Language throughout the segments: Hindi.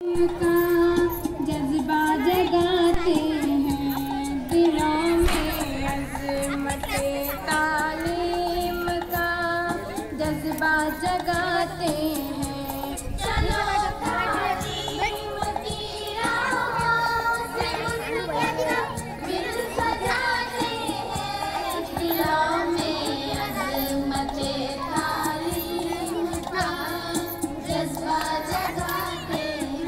का जज्बा जगाते हैं दिलों में, अज़मते तालीम का जज्बा जगाते हैं। चलो तालीम की राहों से मुस्तक़बिल सजाते हैं, दिलों में अज़मते तालीम का जज्बा जगाते हैं।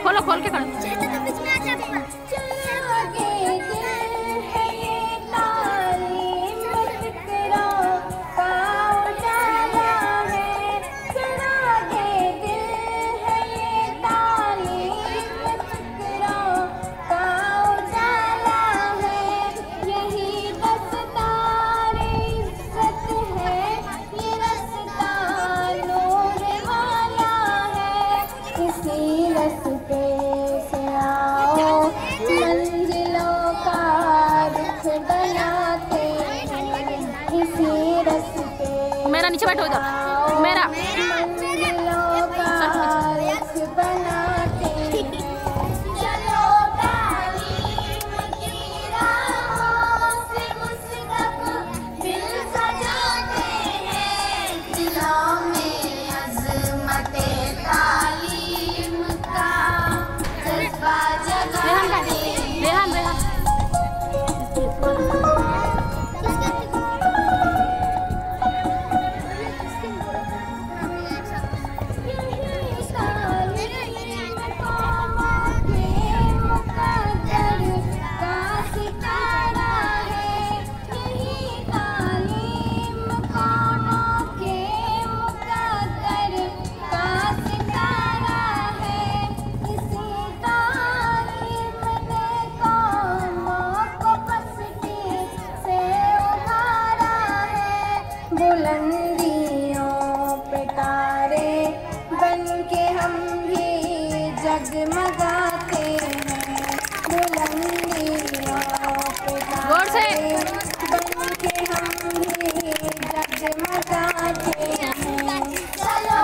खोलो खोल के खड़े। मेरा नीचे बैठो इधर मेरा बुलंदियों पे तारे बन के हम भी जगमगाते हैं। बुलंदियों पे तारे बन के हम भी जगमगाते हैं। चलो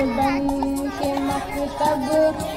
बन के मकतब